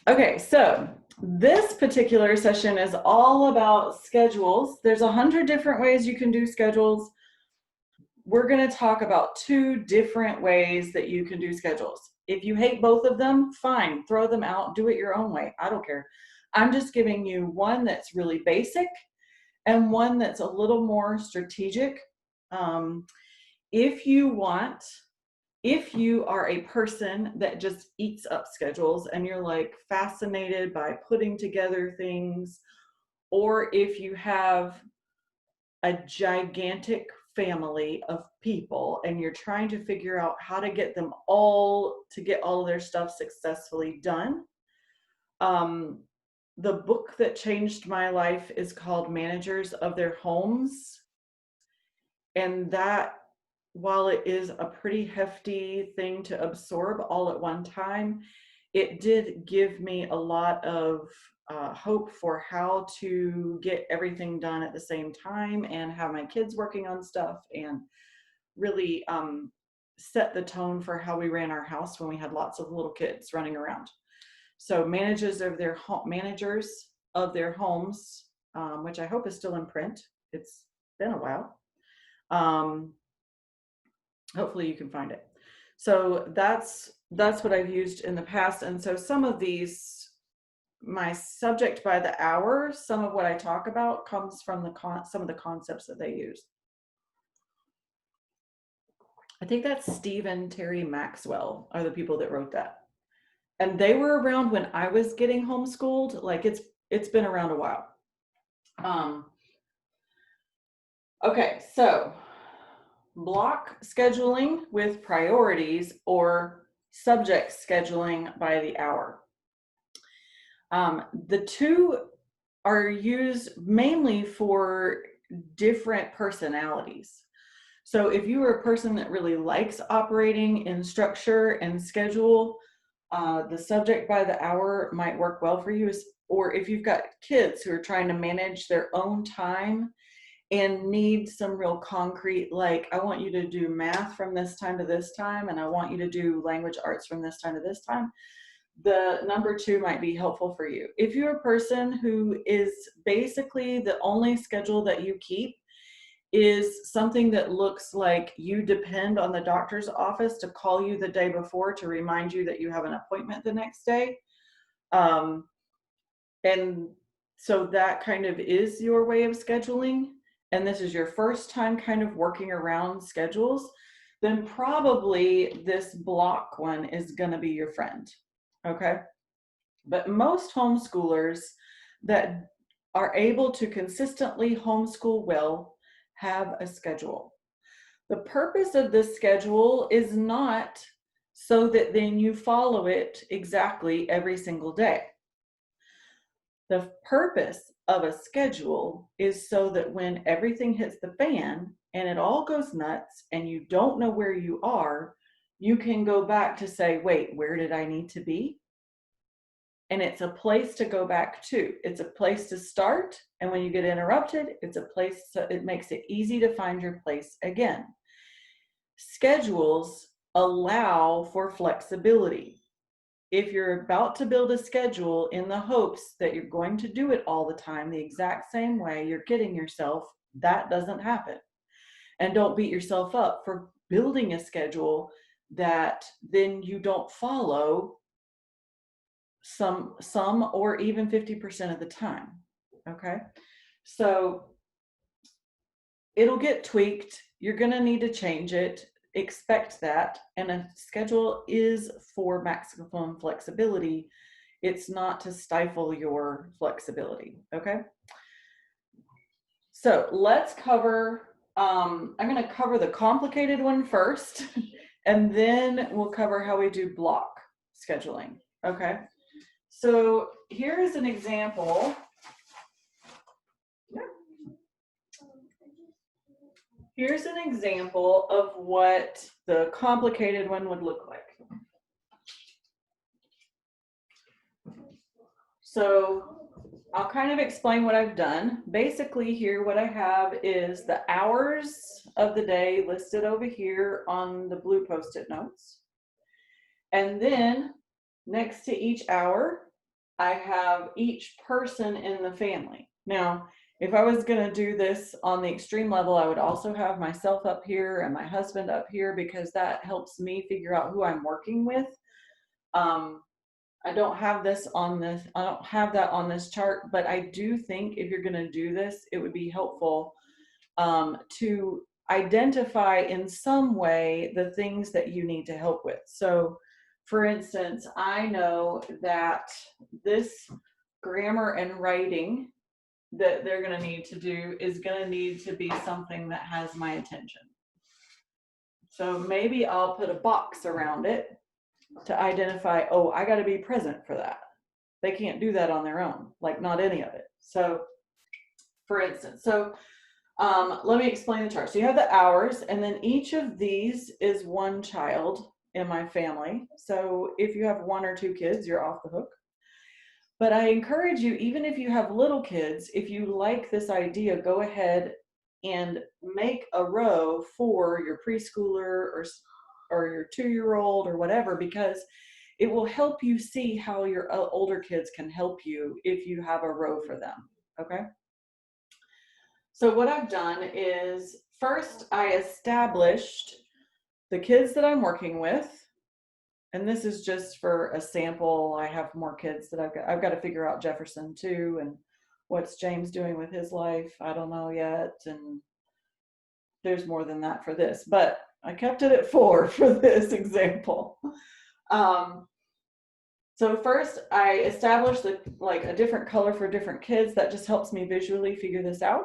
Okay, so this particular session is all about schedules. There's 100 different ways you can do schedules. We're going to talk about 2 different ways that you can do schedules. If you hate both of them, fine, throw them out, do it your own way. I don't care. I'm just giving you one that's really basic and one that's a little more strategic. Um, if you want, if you are a person that just eats up schedules and you're like fascinated by putting together things, or if you have a gigantic family of people and you're trying to figure out how to get them all to get all of their stuff successfully done, um, the book that changed my life is called Managers of Their Homes. And that, while it is a pretty hefty thing to absorb all at one time, it did give me a lot of hope for how to get everything done at the same time and have my kids working on stuff and really set the tone for how we ran our house when we had lots of little kids running around. So managers of their homes, which I hope is still in print. It's been a while. Um, Hopefully you can find it. So that's what I've used in the past. And so some of these, my subject by the hour, some of what I talk about comes from some of the concepts that they use. I think that's Steve and Terry Maxwell are the people that wrote that. And they were around when I was getting homeschooled. Like it's been around a while. Um, okay, so block scheduling with priorities or subject scheduling by the hour. The two are used mainly for different personalities. So if you are a person that really likes operating in structure and schedule, the subject by the hour might work well for you. Or if you've got kids who are trying to manage their own time and need some real concrete, like, I want you to do math from this time to this time, and I want you to do language arts from this time to this time, the number 2 might be helpful for you. If you're a person who is basically the only schedule that you keep is something that looks like you depend on the doctor's office to call you the day before to remind you that you have an appointment the next day, um, and so that kind of is your way of scheduling, and this is your first time kind of working around schedules, then probably this block one is going to be your friend. Okay. But most homeschoolers that are able to consistently homeschool well have a schedule. The purpose of this schedule is not so that then you follow it exactly every single day. The purpose of a schedule is so that when everything hits the fan and it all goes nuts and you don't know where you are, you can go back to say, wait, where did I need to be? And it's a place to go back to. It's a place to start. And when you get interrupted, it's a place, so it makes it easy to find your place again. Schedules allow for flexibility. If you're about to build a schedule in the hopes that you're going to do it all the time the exact same way, you're kidding yourself. That doesn't happen. And don't beat yourself up for building a schedule that then you don't follow some or even 50% of the time. Okay, so it'll get tweaked. You're going to need to change it. Expect that. And a schedule is for maximum flexibility. It's not to stifle your flexibility. Okay, so let's cover, I'm going to cover the complicated one first, and then we'll cover how we do block scheduling. Okay, so here is an example. Here's an example of what the complicated one would look like. So I'll kind of explain what I've done. Basically here what I have is the hours of the day listed over here on the blue Post-it notes. And then next to each hour, I have each person in the family. Now, if I was going to do this on the extreme level, I would also have myself up here and my husband up here, because that helps me figure out who I'm working with. I don't have this on this, I don't have that on this chart, but I do think if you're going to do this, it would be helpful to identify in some way the things that you need to help with. So, for instance, I know that this grammar and writing that they're going to need to do is going to need to be something that has my attention. So maybe I'll put a box around it to identify, oh, I got to be present for that. They can't do that on their own, like not any of it. So, for instance, let me explain the chart. So you have the hours, and then each of these is one child in my family. So if you have 1 or 2 kids, you're off the hook. But I encourage you, even if you have little kids, if you like this idea, go ahead and make a row for your preschooler or your 2-year-old or whatever, because it will help you see how your older kids can help you if you have a row for them. Okay. So what I've done is, first I established the kids that I'm working with, and this is just for a sample. I have more kids that I've got to figure out Jefferson too, and what's James doing with his life, I don't know yet, and there's more than that for this, but I kept it at 4 for this example. So first I established a different color for different kids. That just helps me visually figure this out.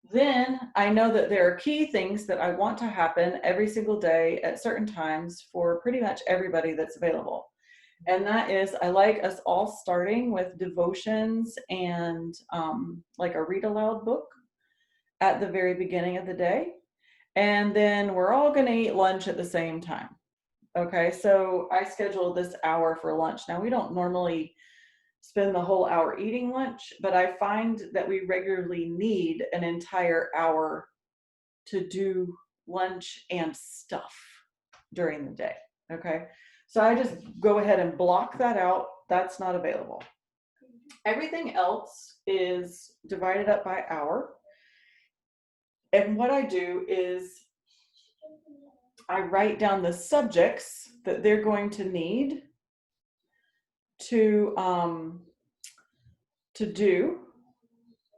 Then I know that there are key things that I want to happen every single day at certain times for pretty much everybody that's available. And that is, I like us all starting with devotions and like a read aloud book at the very beginning of the day. And then we're all going to eat lunch at the same time. Okay, so I scheduled this hour for lunch. Now, we don't normally spend the whole hour eating lunch, but I find that we regularly need an entire hour to do lunch and stuff during the day. Okay, so I just go ahead and block that out. That's not available. Everything else is divided up by hour. And what I do is I write down the subjects that they're going to need to do,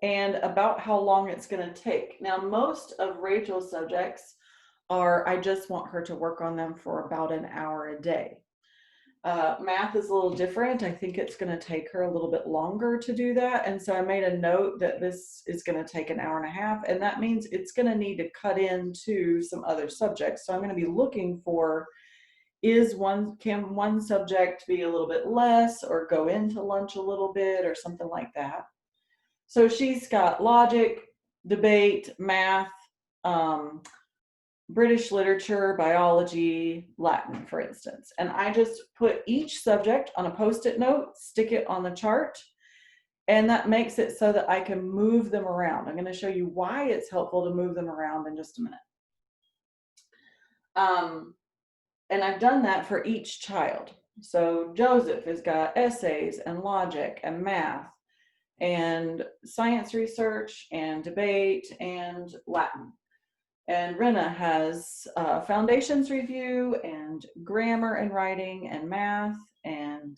and about how long it's going to take. Now, most of Rachel's subjects are, I just want her to work on them for about an hour a day. Math is a little different. I think it's going to take her a little bit longer to do that. And so I made a note that this is going to take an hour and a half. And that means it's going to need to cut into some other subjects. So I'm going to be looking for, can one subject be a little bit less or go into lunch a little bit or something like that. So she's got logic, debate, math, British literature, biology, Latin, for instance. And I just put each subject on a Post-it note, stick it on the chart, and that makes it so that I can move them around. I'm going to show you why it's helpful to move them around in just a minute. And I've done that for each child. So Joseph has got essays and logic and math and science research and debate and Latin. And Rena has foundations review and grammar and writing and math and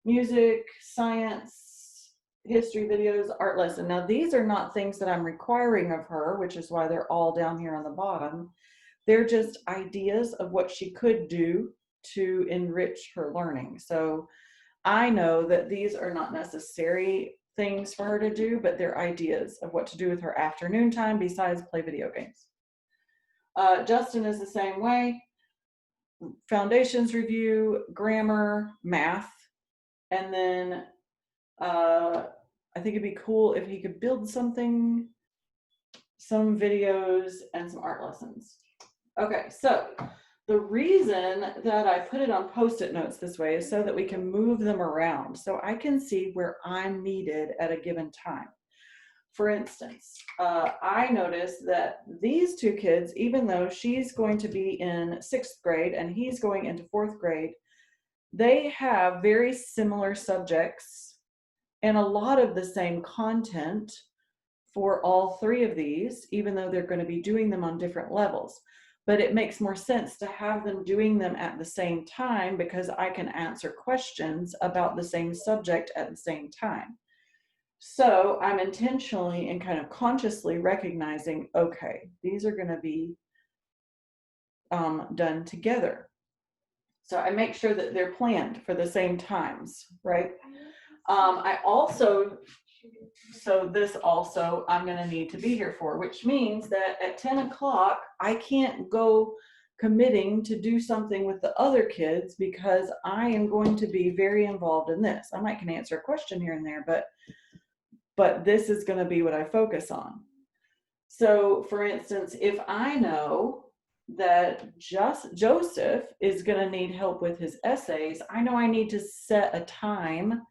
music, science, history videos, art lesson. Now, these are not things that I'm requiring of her, which is why they're all down here on the bottom. They're just ideas of what she could do to enrich her learning. So I know that these are not necessary things for her to do, but they're ideas of what to do with her afternoon time besides play video games. Justin is the same way. Foundations review, grammar, math, and then I think it'd be cool if he could build something, some videos, and some art lessons. Okay, so the reason that I put it on Post-it notes this way is so that we can move them around, so I can see where I'm needed at a given time. For instance, I noticed that these 2 kids, even though she's going to be in 6th grade and he's going into 4th grade, they have very similar subjects and a lot of the same content for all three of these, even though they're going to be doing them on different levels. But it makes more sense to have them doing them at the same time because I can answer questions about the same subject at the same time. So I'm intentionally and kind of consciously recognizing, okay, these are going to be done together. So I make sure that they're planned for the same times, right? I also, so this also I'm going to need to be here for, which means that at 10 o'clock, I can't go committing to do something with the other kids because I am going to be very involved in this. I might can answer a question here and there, but this is going to be what I focus on. So for instance, if I know that Joseph is going to need help with his essays, I know I need to set a time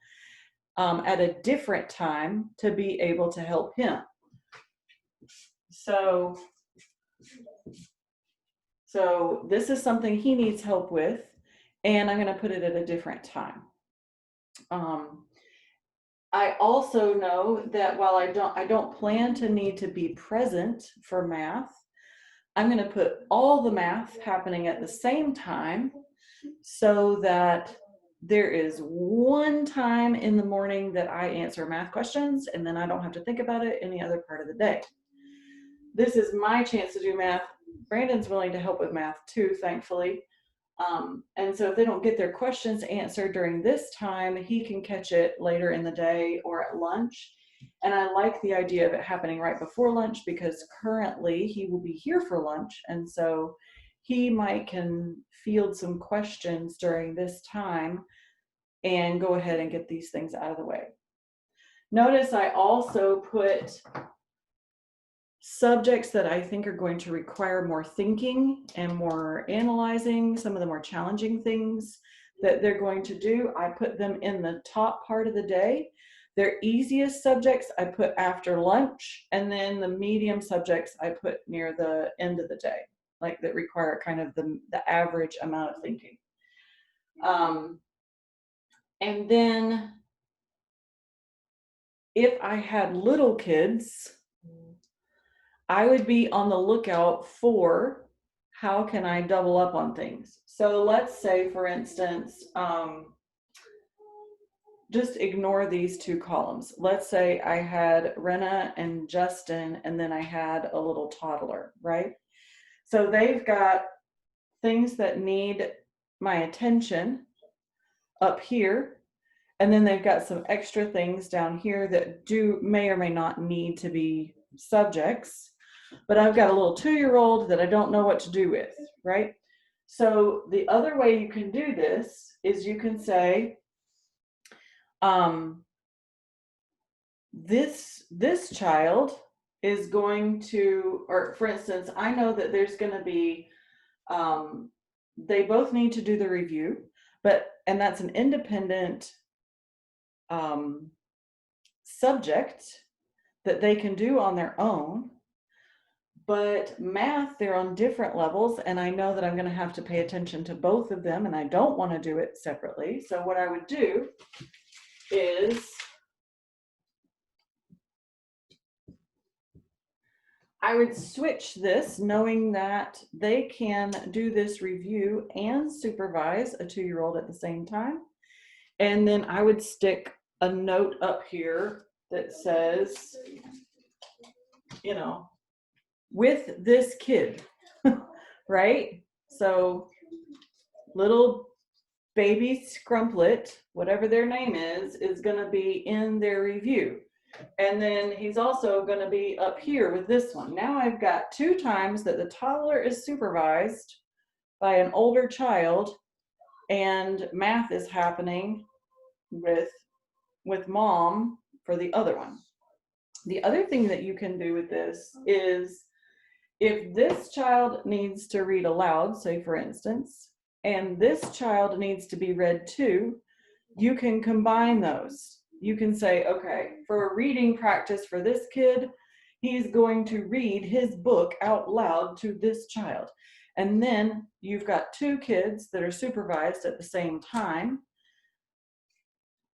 at a different time to be able to help him. So this is something he needs help with, and I'm going to put it at a different time. I also know that while I don't plan to need to be present for math, I'm going to put all the math happening at the same time so that there is one time in the morning that I answer math questions, and then I don't have to think about it any other part of the day. This is my chance to do math. Brandon's willing to help with math too, thankfully. And so if they don't get their questions answered during this time, he can catch it later in the day or at lunch. And I like the idea of it happening right before lunch because currently he will be here for lunch. And so he might can field some questions during this time and go ahead and get these things out of the way. Notice I also put subjects that I think are going to require more thinking and more analyzing, some of the more challenging things that they're going to do. I put them in the top part of the day. Their easiest subjects I put after lunch, and then the medium subjects I put near the end of the day, like that require kind of the average amount of thinking. And then if I had little kids, I would be on the lookout for how can I double up on things. So let's say, for instance, just ignore these two columns. Let's say I had Renna and Justin, and then I had a little toddler, right? So they've got things that need my attention up here, and then they've got some extra things down here that may or may not need to be subjects. But I've got a little 2-year-old that I don't know what to do with, right? So the other way you can do this is you can say, this child is going to, or for instance, I know that there's going to be, they both need to do the review, and that's an independent subject that they can do on their own. But math, they're on different levels, and I know that I'm going to have to pay attention to both of them, and I don't want to do it separately. So what I would do is I would switch this, knowing that they can do this review and supervise a 2-year-old at the same time. And then I would stick a note up here that says, you know, with this kid, right? So little baby Scrumplet, whatever their name is going to be in their review. And then he's also going to be up here with this one. Now I've got 2 times that the toddler is supervised by an older child, and math is happening with mom for the other one. The other thing that you can do with this is if this child needs to read aloud, say for instance, and this child needs to be read to, you can combine those. You can say, okay, for a reading practice for this kid, he's going to read his book out loud to this child. And then you've got 2 kids that are supervised at the same time.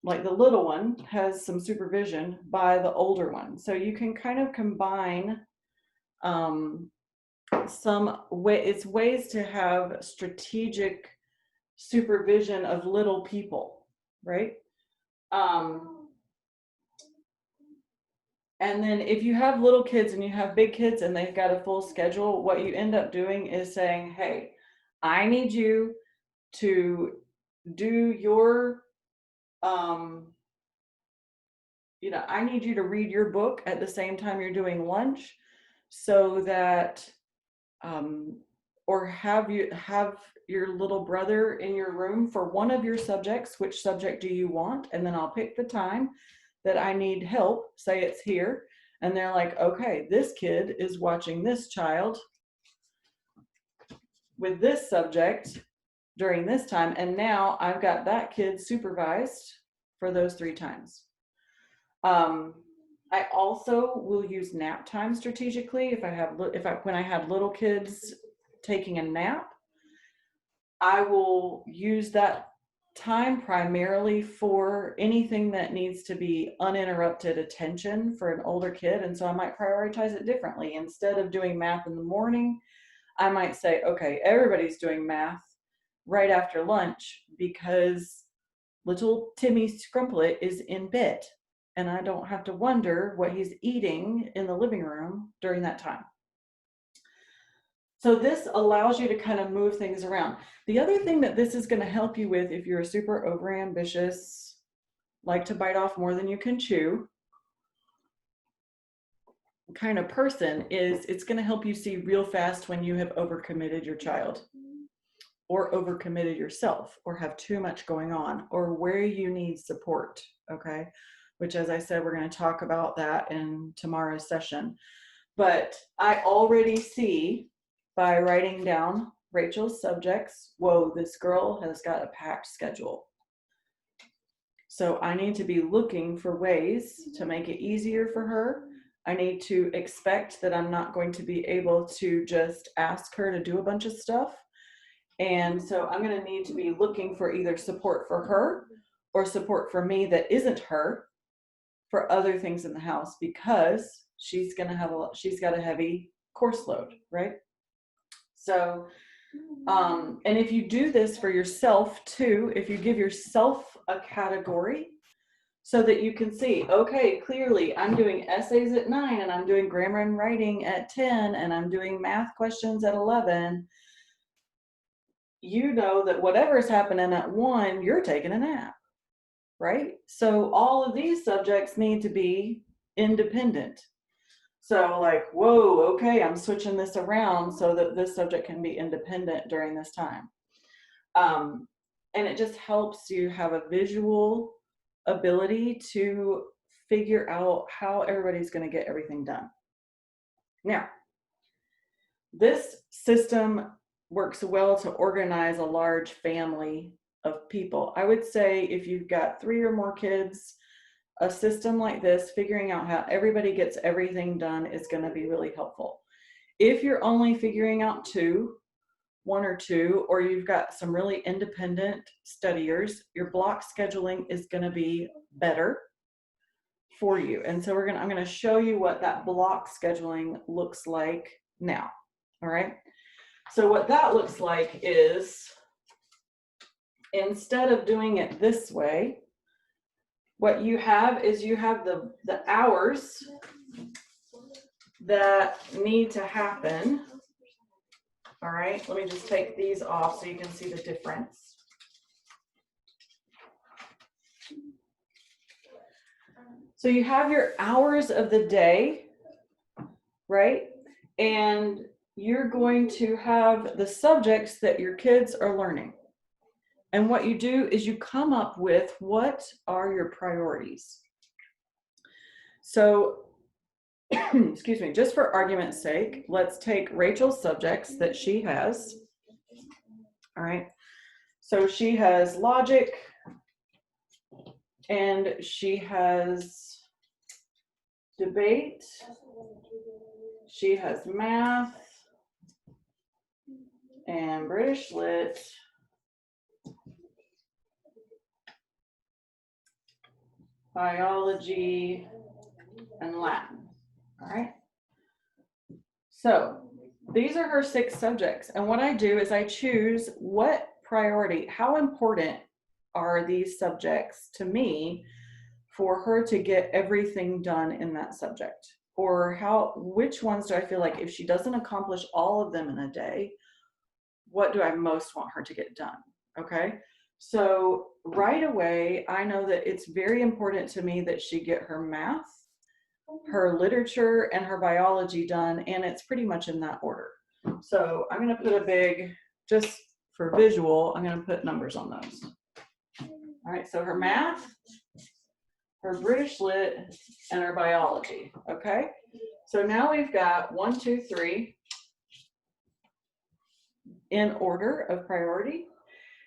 Like the little one has some supervision by the older one. So you can kind of combine it's ways to have strategic supervision of little people, right? And then if you have little kids and you have big kids and they've got a full schedule, what you end up doing is saying, hey, I need you to do your, I need you to read your book at the same time you're doing lunch, so that, or have your little brother in your room for one of your subjects. Which subject do you want? And then I'll pick the time that I need help, say it's here, and they're like, okay, this kid is watching this child with this subject during this time, and now I've got that kid supervised for those 3 times. I also will use nap time strategically. When I have little kids taking a nap, I will use that time primarily for anything that needs to be uninterrupted attention for an older kid. And so I might prioritize it differently. Instead of doing math in the morning, I might say, okay, everybody's doing math right after lunch because little Timmy Scrumplet is in bed and I don't have to wonder what he's eating in the living room during that time. So this allows you to kind of move things around. The other thing that this is going to help you with, if you're a super overambitious, like to bite off more than you can chew kind of person, is it's going to help you see real fast when you have overcommitted your child or overcommitted yourself or have too much going on or where you need support, okay? Which, as I said, we're going to talk about that in tomorrow's session. But I already see by writing down Rachel's subjects, whoa, this girl has got a packed schedule. So I need to be looking for ways to make it easier for her. I need to expect that I'm not going to be able to just ask her to do a bunch of stuff. And so I'm going to need to be looking for either support for her or support for me that isn't her for other things in the house, because she's got a heavy course load, right? So, and if you do this for yourself too, if you give yourself a category so that you can see, okay, clearly I'm doing essays at 9 and I'm doing grammar and writing at 10 and I'm doing math questions at 11, you know that whatever's happening at 1, you're taking a nap, right? So all of these subjects need to be independent. So like, whoa, okay, I'm switching this around so that this subject can be independent during this time. And it just helps you have a visual ability to figure out how everybody's going to get everything done. Now, this system works well to organize a large family of people. I would say if you've got 3 or more kids, a system like this, figuring out how everybody gets everything done, is going to be really helpful. If you're only figuring out 1 or 2, or you've got some really independent studiers, your block scheduling is going to be better for you. And so I'm going to show you what that block scheduling looks like now. All right. So what that looks like is, instead of doing it this way, what you have is you have the hours that need to happen. All right, let me just take these off so you can see the difference. So you have your hours of the day, right? And you're going to have the subjects that your kids are learning. And what you do is you come up with, what are your priorities? So, excuse me, just for argument's sake, let's take Rachel's subjects that she has. All right. So she has logic, and she has debate, she has math, and British Lit, biology, and Latin. All right. So these are her 6 subjects. And what I do is I choose what priority, how important are these subjects to me for her to get everything done in that subject? Or which ones do I feel like if she doesn't accomplish all of them in a day, what do I most want her to get done? Okay. So right away, I know that it's very important to me that she get her math, her literature, and her biology done, and it's pretty much in that order. So I'm going to put a big, just for visual, I'm going to put numbers on those. All right, so her math, her British Lit, and her biology. Okay, so now we've got 1, 2, 3 in order of priority.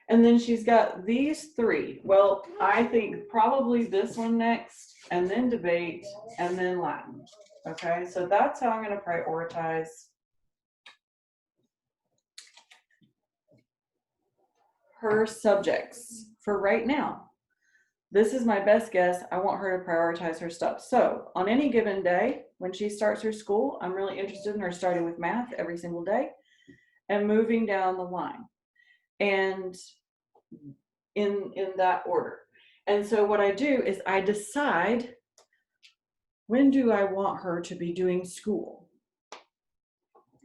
And then she's got these 3. Well, I think probably this one next, and then debate, and then Latin. Okay, so that's how I'm going to prioritize her subjects for right now. This is my best guess. I want her to prioritize her stuff. So on any given day, when she starts her school, I'm really interested in her starting with math every single day and moving down the line. And in that order. And so what I do is I decide, when do I want her to be doing school?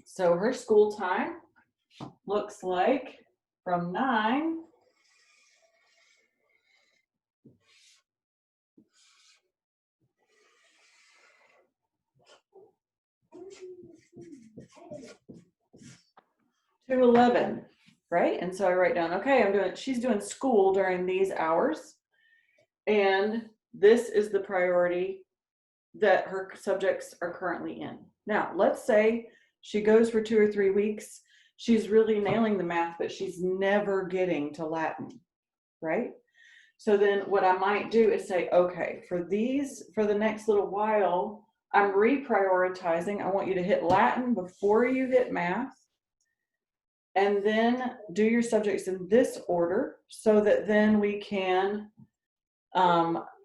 So her school time looks like from 9 to 11, right? And so I write down, okay, she's doing school during these hours, and this is the priority that her subjects are currently in. Now, let's say she goes for 2 or 3 weeks, she's really nailing the math, but she's never getting to Latin, right? So then what I might do is say, okay, for the next little while, I'm reprioritizing. I want you to hit Latin before you hit math, and then do your subjects in this order so that then we can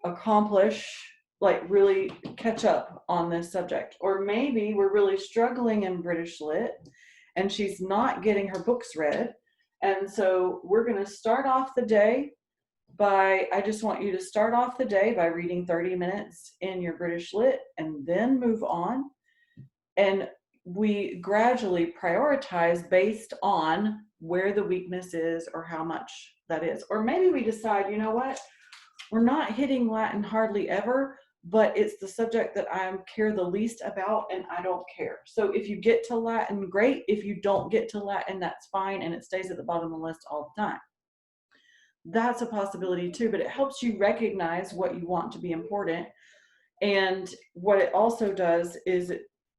accomplish, like really catch up on this subject. Or maybe we're really struggling in British Lit and she's not getting her books read. And so we're going to start off the day I just want you to start off the day by reading 30 minutes in your British Lit and then move on. And we gradually prioritize based on where the weakness is or how much that is. Or maybe we decide, you know what, we're not hitting Latin hardly ever, but it's the subject that I care the least about and I don't care. So if you get to Latin, great. If you don't get to Latin, that's fine, and it stays at the bottom of the list all the time. That's a possibility too, but it helps you recognize what you want to be important. And what it also does is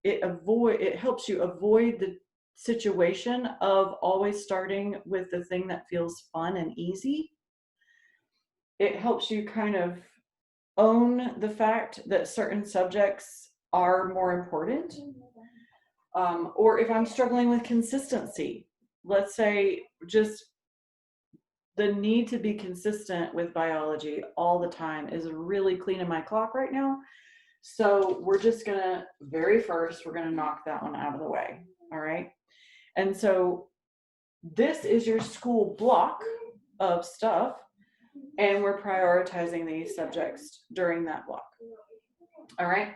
it helps you avoid the situation of always starting with the thing that feels fun and easy. It helps you kind of own the fact that certain subjects are more important. Or if I'm struggling with consistency, let's say just the need to be consistent with biology all the time is really cleaning my clock right now. So we're just gonna, we're gonna knock that one out of the way, all right? And so this is your school block of stuff, and we're prioritizing these subjects during that block, all right?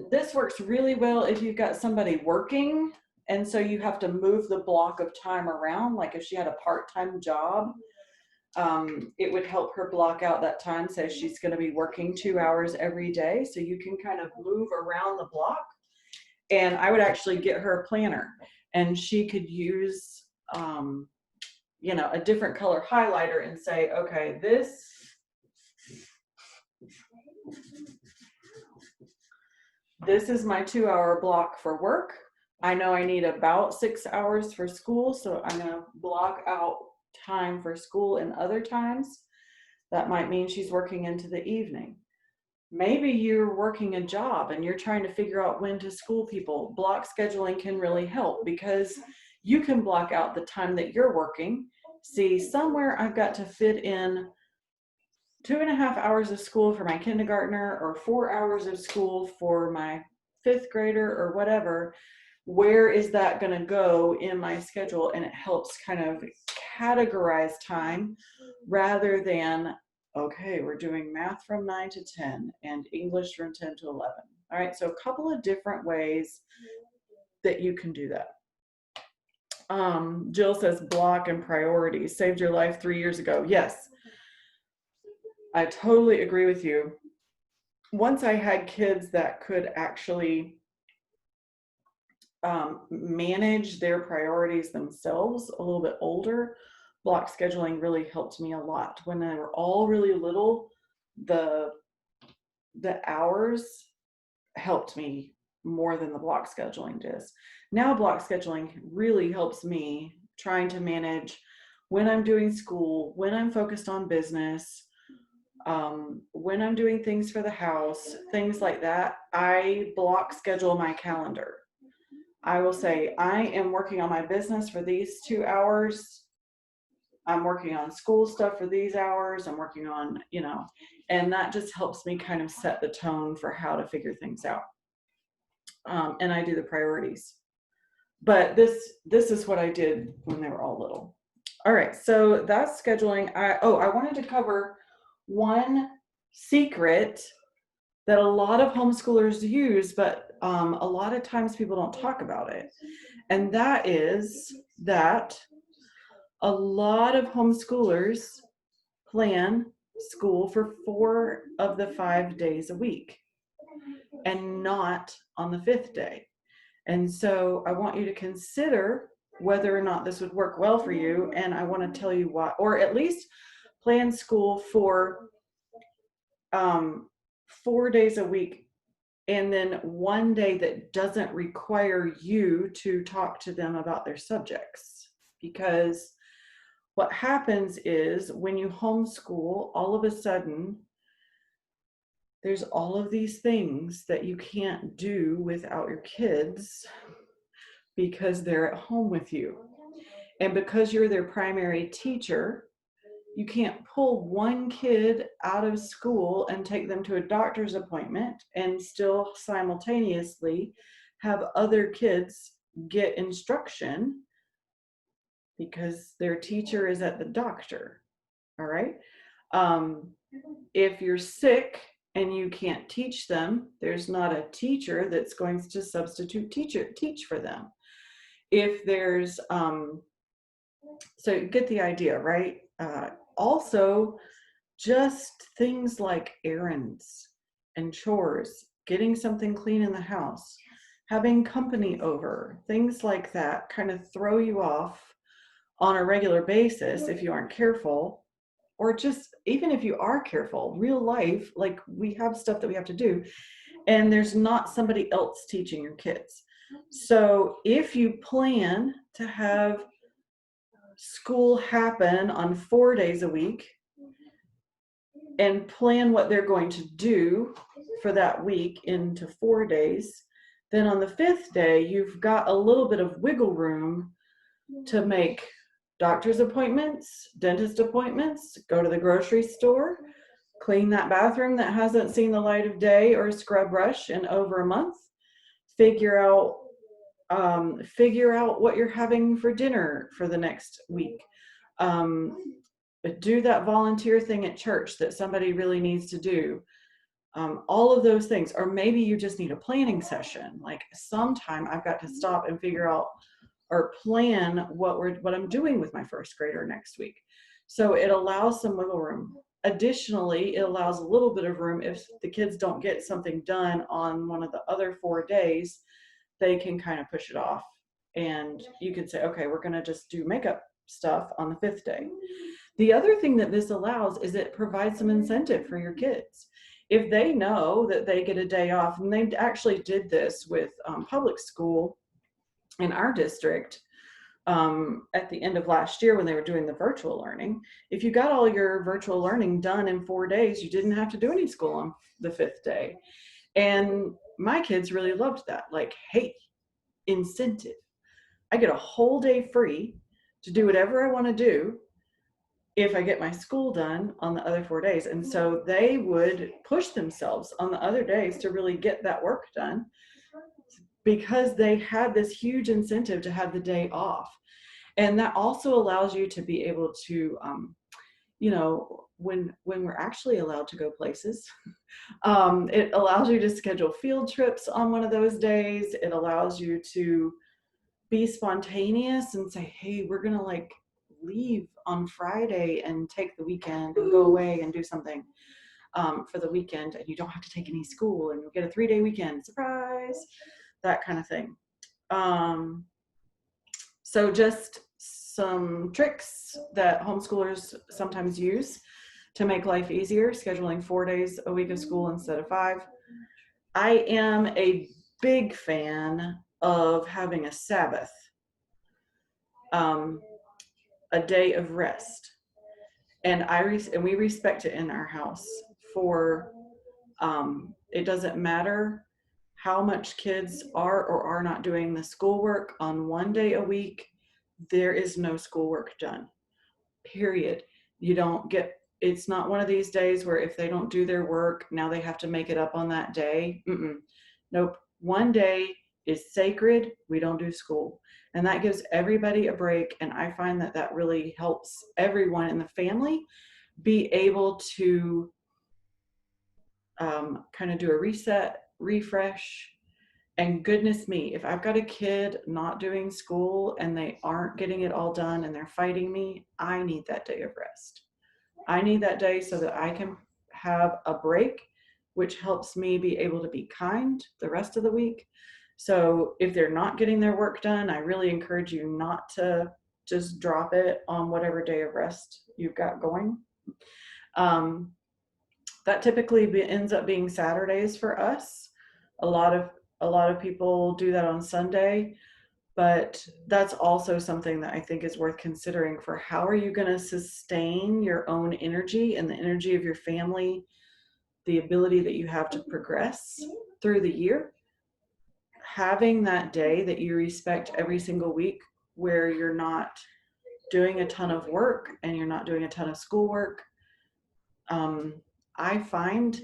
This works really well if you've got somebody working, and so you have to move the block of time around. Like if she had a part-time job, it would help her block out that time. So she's going to be working 2 hours every day. So you can kind of move around the block. And I would actually get her a planner, and she could use, a different color highlighter and say, okay, this is my 2-hour block for work. I know I need about 6 hours for school, so I'm going to block out time for school and other times. That might mean she's working into the evening. Maybe you're working a job and you're trying to figure out when to school people. Block scheduling can really help because You can block out the time that you're working. See, somewhere I've got to fit in 2.5 hours of school for my kindergartner or 4 hours of school for my fifth grader or whatever. Where is that going to go in my schedule? And it helps kind of categorize time rather than, okay, we're doing math from 9 to 10 and English from 10 to 11. All right, so a couple of different ways that you can do that. Jill says block and priorities saved your life 3 years ago. Yes, I totally agree with you. Once I had kids that could actually manage their priorities themselves, a little bit older, block scheduling really helped me a lot. When they were all really little, the hours helped me more than the block scheduling does. Now block scheduling really helps me trying to manage when I'm doing school, when I'm focused on business, when I'm doing things for the house, things like that. I block schedule my calendar. I will say, I am working on my business for these 2 hours. I'm working on school stuff for these hours. I'm working on, and that just helps me kind of set the tone for how to figure things out. And I do the priorities. But this is what I did when they were all little. All right, so that's scheduling. I wanted to cover one secret that a lot of homeschoolers use, but a lot of times people don't talk about it. And that is that a lot of homeschoolers plan school for 4 of the 5 days a week and not on the 5th day. And so I want you to consider whether or not this would work well for you. And I want to tell you why, or at least plan school for 4 days a week, and then 1 day that doesn't require you to talk to them about their subjects. Because what happens is when you homeschool, all of a sudden, there's all of these things that you can't do without your kids because they're at home with you. And because you're their primary teacher, you can't pull one kid out of school and take them to a doctor's appointment and still simultaneously have other kids get instruction because their teacher is at the doctor. All right. If you're sick and you can't teach them, there's not a teacher that's going to substitute teach for them. If there's, so you get the idea, right? Also, just things like errands and chores, getting something clean in the house, having company over, things like that kind of throw you off on a regular basis if you aren't careful, or just even if you are careful, real life, like we have stuff that we have to do, and there's not somebody else teaching your kids. So if you plan to have school happen on 4 days a week and plan what they're going to do for that week into 4 days, then on the 5th day, you've got a little bit of wiggle room to make doctor's appointments, dentist appointments, go to the grocery store, clean that bathroom that hasn't seen the light of day or scrub brush in over a month, figure out what you're having for dinner for the next week. Do that volunteer thing at church that somebody really needs to do. All of those things. Or maybe you just need a planning session. Like sometime I've got to stop and figure out or plan what I'm doing with my first grader next week. So it allows some wiggle room. Additionally, it allows a little bit of room if the kids don't get something done on one of the other 4 days, they can kind of push it off. And you can say, okay, we're going to just do makeup stuff on the 5th day. The other thing that this allows is it provides some incentive for your kids. If they know that they get a day off, and they actually did this with public school in our district at the end of last year when they were doing the virtual learning. If you got all your virtual learning done in 4 days, you didn't have to do any school on the 5th day. And my kids really loved that. Like, hey, incentive. I get a whole day free to do whatever I want to do if I get my school done on the other 4 days. And so they would push themselves on the other days to really get that work done because they had this huge incentive to have the day off. And that also allows you to be able to, when we're actually allowed to go places, it allows you to schedule field trips on one of those days. It allows you to be spontaneous and say, hey, we're going to like leave on Friday and take the weekend and go away and do something for the weekend. And you don't have to take any school and you'll get a 3-day weekend, surprise, that kind of thing. So just some tricks that homeschoolers sometimes use to make life easier, scheduling 4 days a week of school instead of 5. I am a big fan of having a Sabbath, a day of rest. And we respect it in our house for, it doesn't matter how much kids are or are not doing the schoolwork. On 1 day a week, there is no schoolwork done, period. You don't get, it's not one of these days where if they don't do their work, now they have to make it up on that day. Nope. 1 day is sacred. We don't do school. And that gives everybody a break. And I find that that really helps everyone in the family be able to kind of do a reset, refresh. And goodness me, if I've got a kid not doing school and they aren't getting it all done and they're fighting me, I need that day of rest. I need that day so that I can have a break, which helps me be able to be kind the rest of the week. So if they're not getting their work done, I really encourage you not to just drop it on whatever day of rest you've got going. That typically ends up being Saturdays for us. A lot of people do that on Sunday, but that's also something that I think is worth considering for how are you going to sustain your own energy and the energy of your family, the ability that you have to progress through the year. Having that day that you respect every single week where you're not doing a ton of work and you're not doing a ton of schoolwork, I find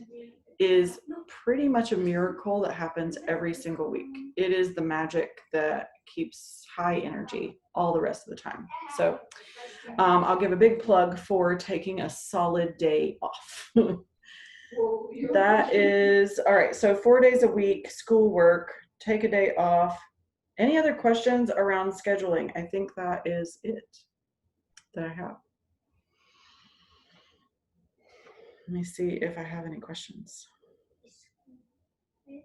is pretty much a miracle that happens every single week. It is the magic that keeps high energy all the rest of the time. So I'll give a big plug for taking a solid day off. That is, all right, so 4 days a week, schoolwork, take a day off. Any other questions around scheduling? I think that is it that I have. Let me see if I have any questions. I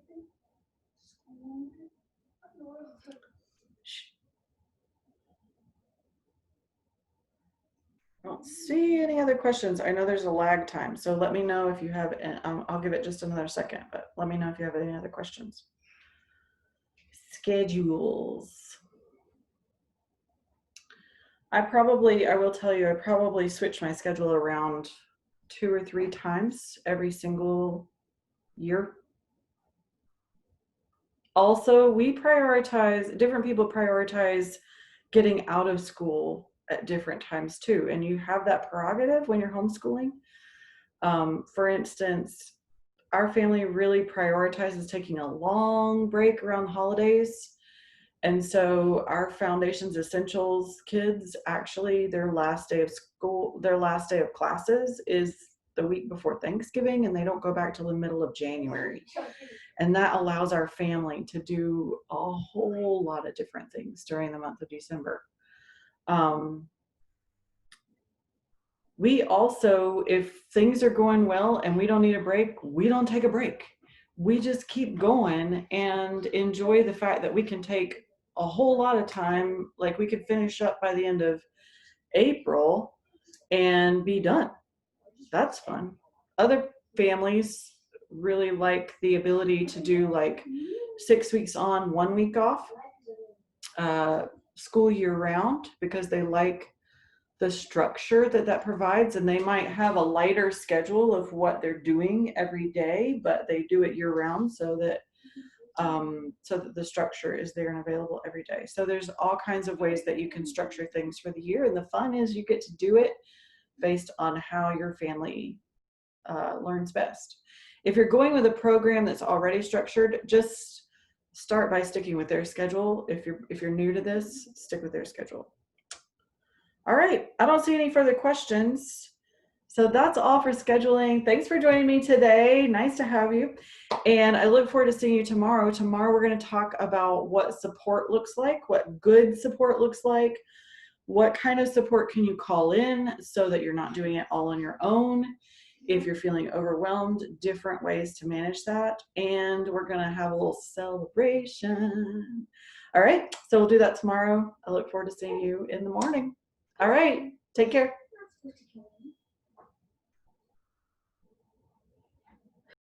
don't see any other questions. I know there's a lag time, so let me know if you have, I'll give it just another second, but let me know if you have any other questions. Schedules. I will tell you, I probably switch my schedule around 2 or 3 times every single year. Also, different people prioritize getting out of school at different times too. And you have that prerogative when you're homeschooling. For instance, our family really prioritizes taking a long break around the holidays. And so our Foundations Essentials kids, actually their last day of classes is the week before Thanksgiving, and they don't go back till the middle of January. And that allows our family to do a whole lot of different things during the month of December. We also, if things are going well and we don't need a break, we don't take a break. We just keep going and enjoy the fact that we can take a whole lot of time. Like we could finish up by the end of April and be done. That's fun. Other families really like the ability to do like 6 weeks on, 1 week off, school year round, because they like the structure that provides, and they might have a lighter schedule of what they're doing every day, but they do it year round so that so that the structure is there and available every day. So there's all kinds of ways that you can structure things for the year. And the fun is you get to do it based on how your family learns best. If you're going with a program that's already structured, just start by sticking with their schedule. If you're new to this, stick with their schedule. All right, I don't see any further questions. So that's all for scheduling. Thanks for joining me today. Nice to have you. And I look forward to seeing you tomorrow. Tomorrow we're going to talk about what support looks like, what good support looks like, what kind of support can you call in so that you're not doing it all on your own. If you're feeling overwhelmed, different ways to manage that. And we're going to have a little celebration. All right, so we'll do that tomorrow. I look forward to seeing you in the morning. All right, take care.